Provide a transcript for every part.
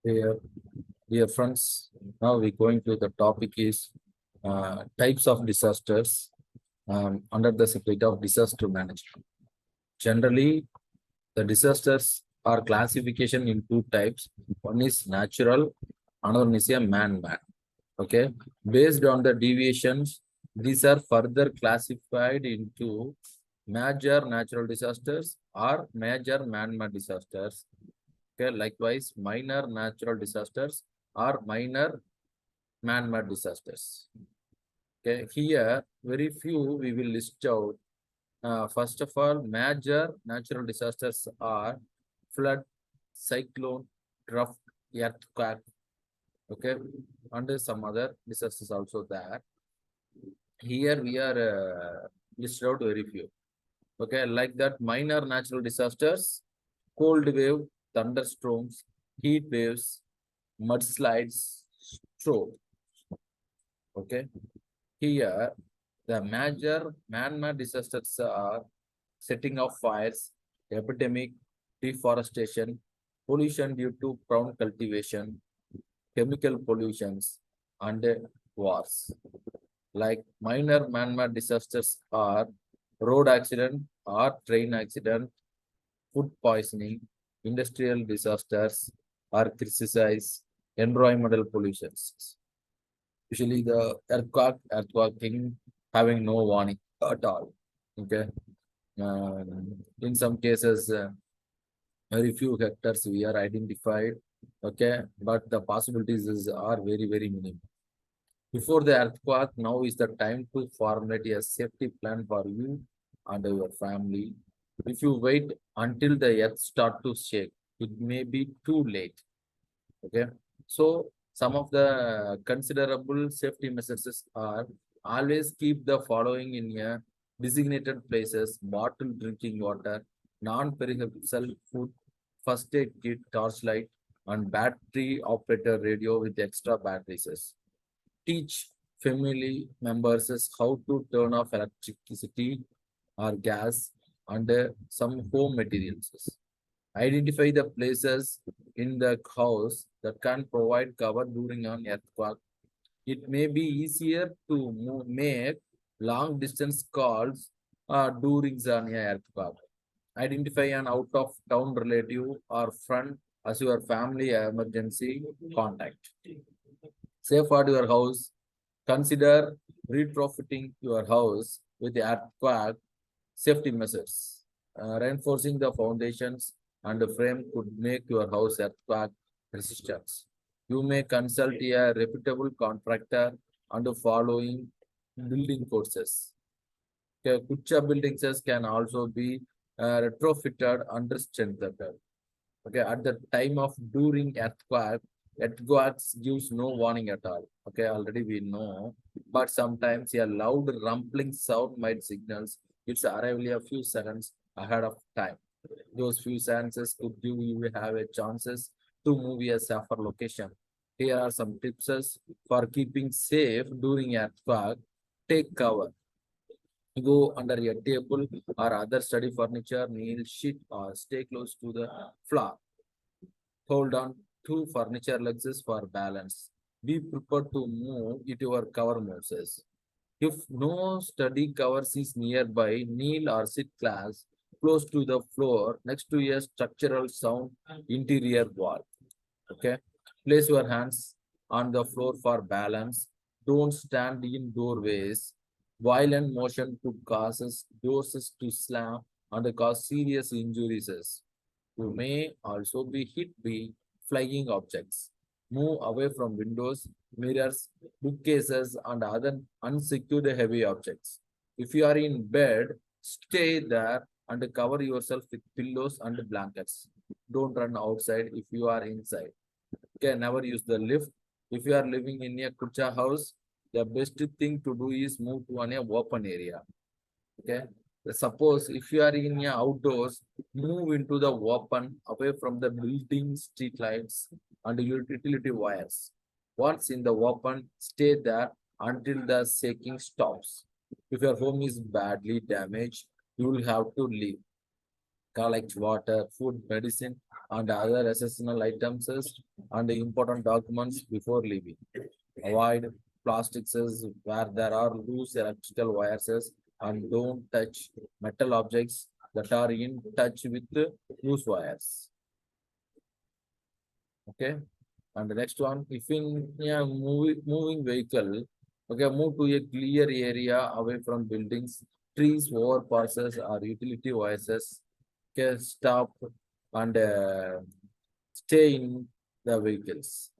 Dear, dear friends, now we're going to the topic is types of disasters under the subject of disaster management. Generally, the disasters are classification in two types. One is natural, another one is a man-made. Okay, based on the deviations, these are further classified into major natural disasters or major man-made disasters. Okay, likewise, minor natural disasters or minor man-made disasters. Okay, here very few we will list out. First of all, major natural disasters are flood, cyclone, drought, earthquake. Okay, and some other disasters also there. Here we are listed out very few. Okay, like that, minor natural disasters, cold wave, thunderstorms, heat waves, mudslides, stroke. Okay, here the major man-made disasters are setting of fires, epidemic, deforestation, pollution due to crown cultivation, chemical pollutions, and wars. Like minor man-made disasters are road accident or train accident, food poisoning, industrial disasters, or criticize environmental pollutions. Usually the earthquaking having no warning at all. Okay. In some cases, very few hectares we are identified. Okay, but the possibilities are very, very minimal. Before the earthquake, now is the time to formulate a safety plan for you and your family. If you wait until the earth start to shake, it may be too late. Okay, so some of the considerable safety measures are always keep the following in a designated places: bottled drinking water, non-perishable food, first aid kit, torchlight, and battery operator radio with extra batteries. Teach family members how to turn off electricity or gas and some home materials. Identify the places in the house that can provide cover during an earthquake. It may be easier to make long distance calls during an earthquake. Identify an out of town relative or friend as your family emergency contact. Safeguard your house. Consider retrofitting your house with the earthquake safety measures. Reinforcing the foundations and the frame could make your house earthquake resistant. You may consult a reputable contractor and the following building courses. Okay, Kucha buildings can also be retrofitted and strengthened. Okay, at the time of during earthquakes gives no warning at all. Okay, already we know, but sometimes a loud rumbling sound might signals its arrival a few seconds ahead of time. Those few seconds could give you have a chances to move a safer location. Here are some tips for keeping safe during earthquake. Take cover. Go under a table or other study furniture, kneel, sit, or stay close to the floor. Hold on to furniture legs for balance. Be prepared to move it your cover moves. If no study covers is nearby, kneel or sit class close to the floor next to a structural sound interior wall. Okay. Place your hands on the floor for balance. Don't stand in doorways. Violent motion could cause doors to slam and cause serious injuries. You may also be hit by flying objects. Move away from windows, mirrors, bookcases, and other unsecured heavy objects. If you are in bed, stay there and cover yourself with pillows and blankets. Don't run outside if you are inside. Okay, never use the lift. If you are living in a kucha house, the best thing to do is move to an open area. Okay. Suppose if you are in a outdoors, move into the open away from the building, street lights, and utility wires. Once in the open, stay there until the shaking stops. If your home is badly damaged, you will have to leave. Collect water, food, medicine, and other essential items and important documents before leaving. Avoid plastics where there are loose electrical wires and don't touch metal objects that are in touch with loose wires. Okay. And the next one, if in a moving vehicle, okay, move to a clear area away from buildings, trees, overpasses, or utility wires. Okay, stop and stay in the vehicles.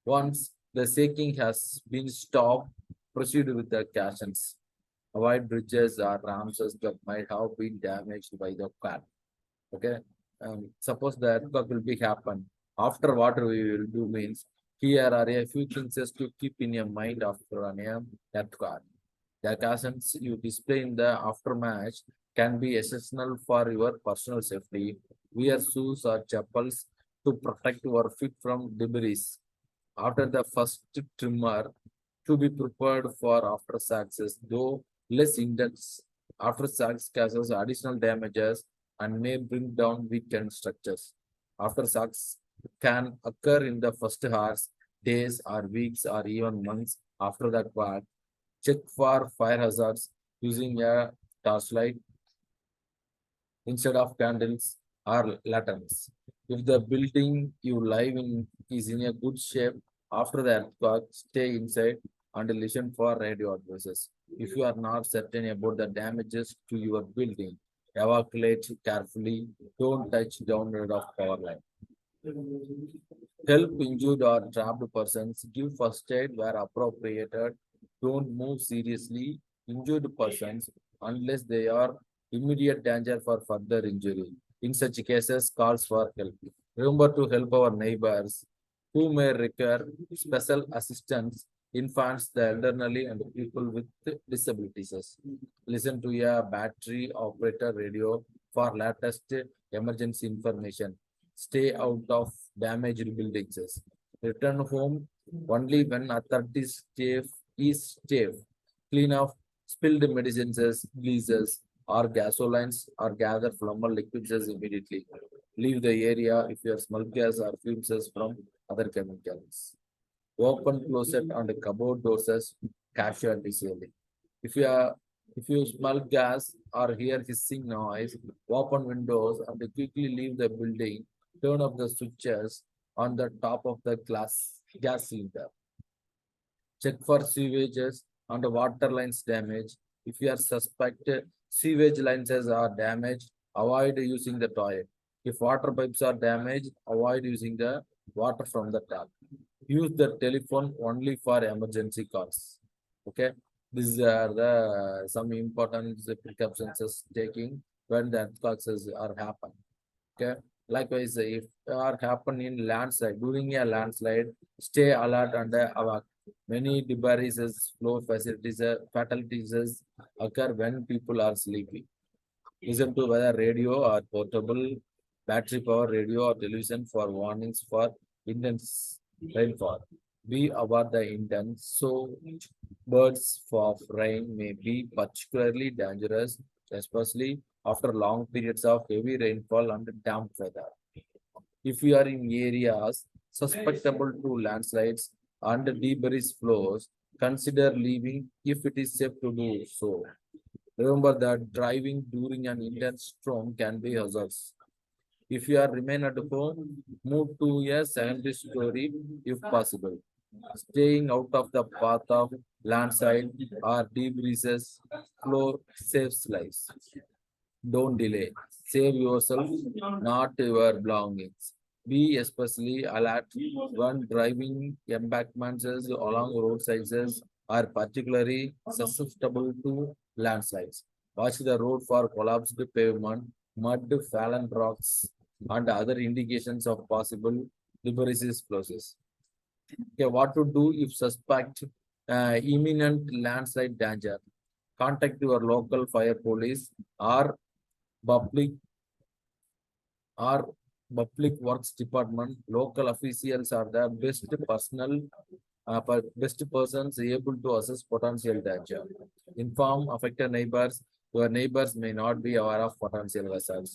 Once the shaking has been stopped, proceed with the cautions. Avoid bridges or ramps that might have been damaged by the car. Okay. Suppose the earthquake will be happen. After what we will do means here are a few things just to keep in your mind after an earthquake. The cautions you display in the aftermath can be essential for your personal safety. Wear shoes or chappals to protect your feet from debris. After the first tremor, to be prepared for aftershocks, though less intense. Aftershocks causes additional damages and may bring down weakened structures. Aftershocks can occur in the first hours, days, or weeks, or even months after the quake. Check for fire hazards using a torchlight instead of candles or lanterns. If the building you live in is in a good shape after the earthquake, stay inside and listen for radio advices. If you are not certain about the damages to your building, evacuate carefully. Don't touch downward of power line. Help injured or trapped persons. Give first aid where appropriated. Don't move seriously injured persons unless they are immediate danger for further injury. In such cases, calls for help. Remember to help our neighbors who may require special assistance, infants, the elderly, and people with disabilities. Listen to a battery operator radio for latest emergency information. Stay out of damaged buildings. Return home only when authorities is safe. Clean off spilled medicines, greases, or gasolines, or gather flammable liquids immediately. Leave the area if you smell gas or fumes from other chemicals. Open closet and cupboard doors casually. If you are if you smell gas or hear hissing noise, open windows and quickly leave the building. Turn off the switches on the top of the gas cylinder. Check for sewages and water lines damage. If you are suspected sewage lines are damaged, avoid using the toilet. If water pipes are damaged, avoid using the water from the tap. Use the telephone only for emergency calls. Okay, these are the some important precautions taking when the earthquakes are happen. Okay, likewise, if are happen in landslide during a landslide, stay alert and many debris flow facilities fatalities occur when people are sleeping. Listen to whether radio or portable battery power radio or television for warnings for intense rainfall. Be aware the intense so birds of rain may be particularly dangerous, especially after long periods of heavy rainfall and damp weather. If you are in areas susceptible to landslides and debris flows, consider leaving if it is safe to do so. Remember that driving during an intense storm can be hazardous. If you are remain at home, move to a secondary story if possible. Staying out of the path of landslide or debris flow saves lives. Don't delay. Save yourself, not your belongings. Be especially alert when driving embankments along roadsides are particularly susceptible to landslides. Watch the road for collapsed pavement, mud, fallen rocks, and other indications of possible debris flows. Okay, what to do if suspect imminent landslide danger? Contact your local fire police or public or public works department. Local officials are the best persons able to assess potential danger. Inform affected neighbors Your neighbors may not be aware of potential hazards.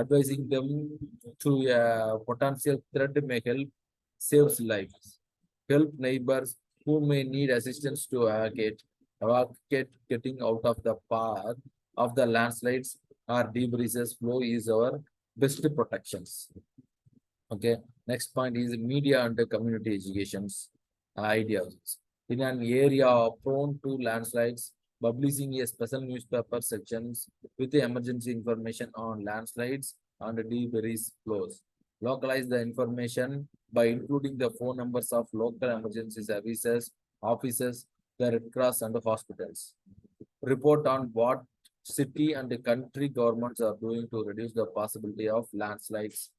Advising them to a potential threat may help saves lives. Help neighbors who may need assistance to evacuate getting out of the path of the landslides or debris flow is our best protections. Okay. Next point is media and community educations ideas. In an area prone to landslides, publishing a special newspaper sections with the emergency information on landslides and debris flows. Localize the information by including the phone numbers of local emergency services, offices, the Red Cross and the hospitals. Report on what city and the country governments are doing to reduce the possibility of landslides,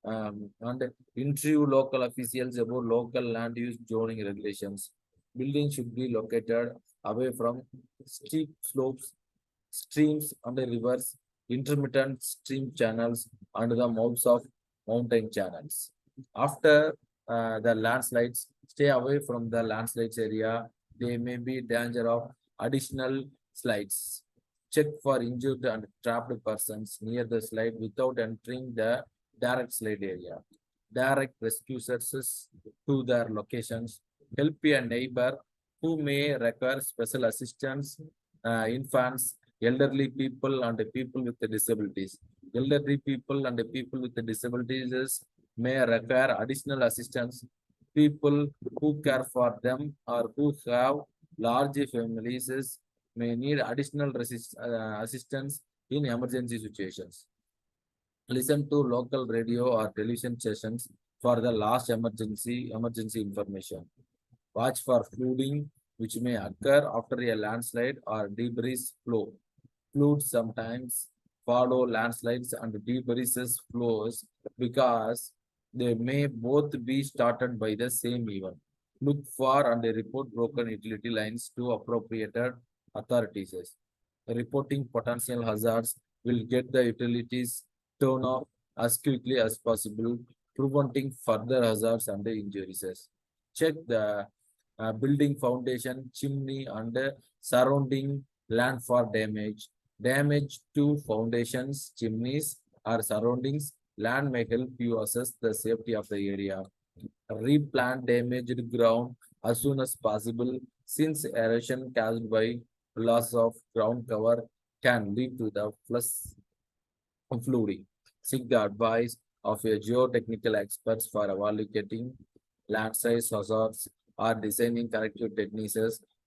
and interview local officials about local land use zoning regulations. Buildings should be located away from steep slopes, streams and rivers, intermittent stream channels, and the mouths of mountain channels. After the landslides, stay away from the landslides area. There may be danger of additional slides. Check for injured and trapped persons near the slide without entering the direct slide area. Direct rescue services to their locations. Help a neighbor who may require special assistance, infants, elderly people, and people with disabilities. Elderly people and people with disabilities may require additional assistance. People who care for them or who have large families may need additional assistance in emergency situations. Listen to local radio or television sessions for the last emergency information. Watch for flooding, which may occur after a landslide or debris flow. Floods sometimes follow landslides and debris flows because they may both be started by the same event. Look for and report broken utility lines to appropriate authorities. Reporting potential hazards will get the utilities turned off as quickly as possible, preventing further hazards and injuries. Check the building foundation, chimney, and surrounding land for damage. Damage to foundations, chimneys, or surroundings land may help you assess the safety of the area. Replant damaged ground as soon as possible, since erosion caused by loss of ground cover can lead to the flooding. Seek the advice of a geotechnical experts for evaluating landslide hazards or designing corrective techniques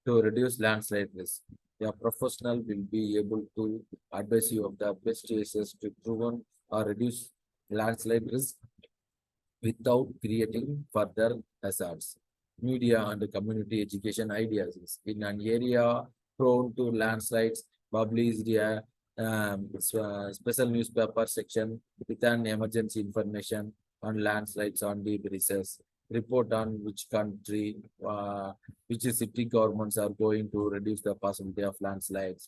to reduce landslide risk. A professional will be able to advise you of the best choices to prevent or reduce landslide risk without creating further hazards. Media and community education ideas. In an area prone to landslides, publish a special newspaper section with an emergency information on landslides on debris. Report on which country, which city governments are going to reduce the possibility of landslides.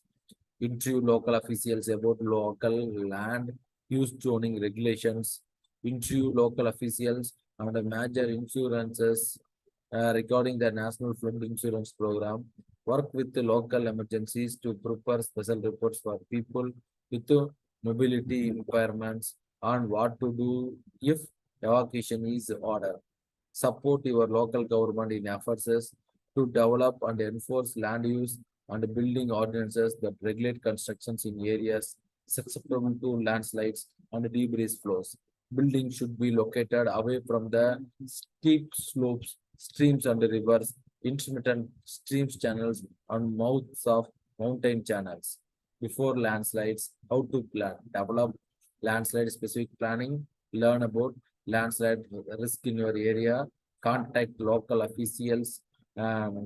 Interview local officials about local land use zoning regulations. Interview local officials and major insurances regarding the National Flood Insurance Program. Work with the local emergencies to prepare special reports for people with mobility impairments on what to do if evacuation is ordered. Support your local government in efforts to develop and enforce land use and building ordinances that regulate constructions in areas susceptible to landslides and debris flows. Buildings should be located away from the steep slopes, streams and rivers, intermittent streams channels, and mouths of mountain channels. Before landslides, how to plan, develop landslide specific planning, learn about landslide risk in your area, contact local officials,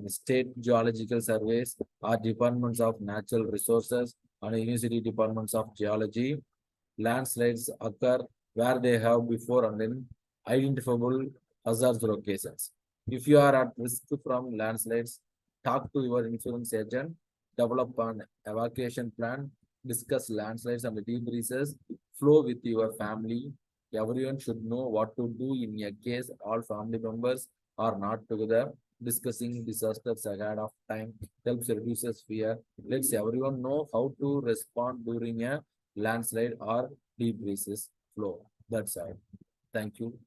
state geological surveys, or departments of natural resources, and university departments of geology. Landslides occur where they have before and in identifiable hazard locations. If you are at risk from landslides, talk to your insurance agent, develop an evacuation plan, discuss landslides and debris flow with your family. Everyone should know what to do in a case all family members are not together. discussing disasters ahead of time helps reduces fear, lets everyone know how to respond during a landslide or debris flow. That's all. Thank you.